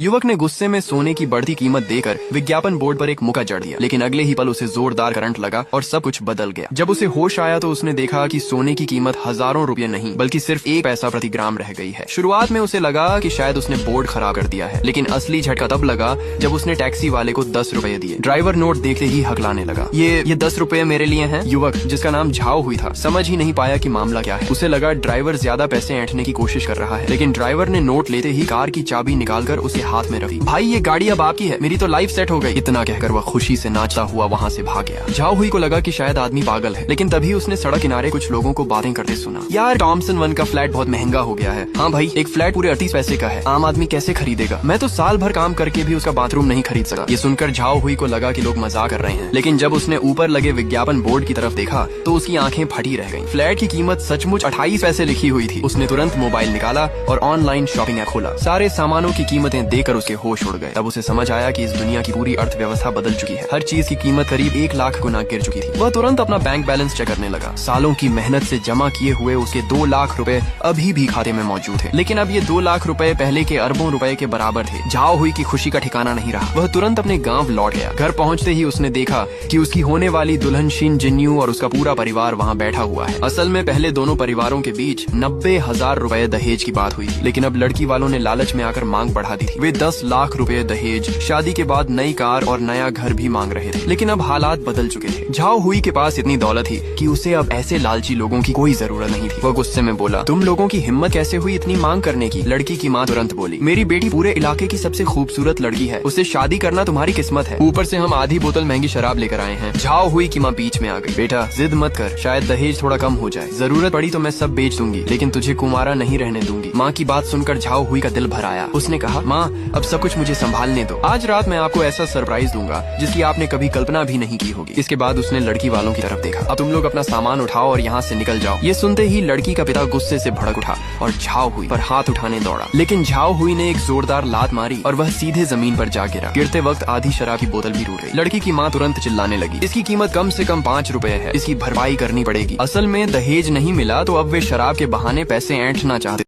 युवक ने गुस्से में सोने की बढ़ती कीमत देकर विज्ञापन बोर्ड पर एक मुक्का जड़ दिया, लेकिन अगले ही पल उसे जोरदार करंट लगा और सब कुछ बदल गया। जब उसे होश आया तो उसने देखा कि सोने की कीमत हजारों रुपए नहीं बल्कि सिर्फ 1 पैसा प्रति ग्राम रह गई है। शुरुआत में उसे लगा कि शायद उसने बोर्ड खराब कर दिया है, लेकिन असली झटका तब लगा जब उसने टैक्सी वाले को 10 रुपए दिए। ड्राइवर नोट देखते ही हकलाने लगा, ये 10 रुपए मेरे लिए हैं। युवक, जिसका नाम झाओ हुई था, समझ ही नहीं पाया कि मामला क्या है। उसे लगा ड्राइवर ज्यादा पैसे ऐंठने की कोशिश कर रहा है, लेकिन ड्राइवर ने नोट लेते ही कार की चाबी निकालकर उसके हाथ में रखी। भाई, ये गाड़ी अब आपकी है, मेरी तो लाइफ सेट हो गई। इतना कहकर वह खुशी से नाचता हुआ वहाँ से भाग गया। झाओ हुई को लगा कि शायद आदमी पागल है, लेकिन तभी उसने सड़क किनारे कुछ लोगों को बातें करते सुना। यार, टॉमसन 1 का फ्लैट बहुत महंगा हो गया है। हाँ भाई, एक फ्लैट पूरे 38 पैसे का है, आम आदमी कैसे खरीदेगा? मैं तो साल भर काम करके भी उसका बाथरूम नहीं खरीद सका। ये सुनकर झाओ हुई को लगा कि लोग मजाक कर रहे हैं, लेकिन जब उसने ऊपर लगे विज्ञापन बोर्ड की तरफ देखा तो उसकी आंखें फटी रह गईं। फ्लैट की कीमत सचमुच 28 पैसे लिखी हुई थी। उसने तुरंत मोबाइल निकाला और ऑनलाइन शॉपिंग ऐप खोला। सारे सामानों की कीमतें देखकर उसके होश उड़ गए। तब उसे समझ आया कि इस दुनिया की पूरी अर्थव्यवस्था बदल चुकी है। हर चीज की कीमत करीब 1 लाख गुना गिर चुकी थी। वह तुरंत अपना बैंक बैलेंस चेक करने लगा। सालों की मेहनत से जमा किए हुए उसके 2 लाख रुपए अभी भी खाते में मौजूद थे, लेकिन अब ये 2 लाख रुपए पहले के अरबों रुपए के बराबर थे। झाओ हुई की खुशी का ठिकाना नहीं रहा। वह तुरंत अपने गाँव लौट गया। घर पहुँचते ही उसने देखा कि उसकी होने वाली दुल्हन शीन जिन्यू और उसका पूरा परिवार वहाँ बैठा हुआ है। असल में पहले दोनों परिवारों के बीच 90,000 रुपए दहेज की बात हुई थी, लेकिन अब लड़की वालों ने लालच में आकर मांग बढ़ा दी थी। वे 10 लाख रुपए दहेज, शादी के बाद नई कार और नया घर भी मांग रहे थे। लेकिन अब हालात बदल चुके थे। झाओ हुई के पास इतनी दौलत थी कि उसे अब ऐसे लालची लोगों की कोई जरूरत नहीं थी। वह गुस्से में बोला, तुम लोगों की हिम्मत कैसे हुई इतनी मांग करने की? लड़की की माँ तुरंत बोली, मेरी बेटी पूरे इलाके की सबसे खूबसूरत लड़की है, उससे शादी करना तुम्हारी किस्मत है। ऊपर से हम आधी बोतल महंगी शराब लेकर आए हैं। झाओ हुई की माँ बीच में आ गई, बेटा जिद मत कर, शायद दहेज थोड़ा कम हो जाए। जरूरत पड़ी तो मैं सब बेच दूंगी, लेकिन तुझे कुंवारा नहीं रहने दूंगी। माँ की बात सुनकर झाओ हुई का दिल भर आया। उसने कहा, माँ अब सब कुछ मुझे संभालने दो। आज रात मैं आपको ऐसा सरप्राइज दूंगा जिसकी आपने कभी कल्पना भी नहीं की होगी। इसके बाद उसने लड़की वालों की तरफ देखा, अब तुम लोग अपना सामान उठाओ और यहाँ से निकल जाओ। ये सुनते ही लड़की का पिता गुस्से से भड़क उठा और झाओ हुई पर हाथ उठाने दौड़ा, लेकिन झाओ हुई ने एक जोरदार लात मारी और वह सीधे जमीन पर जा गिरा। गिरते वक्त आधी शराब की बोतल भी टूट गई। लड़की की माँ तुरंत चिल्लाने लगी, इसकी कीमत कम से कम 5 रुपए है, इसकी भरपाई करनी पड़ेगी। असल में दहेज नहीं मिला तो अब वे शराब के बहाने पैसे ऐंठना चाहते।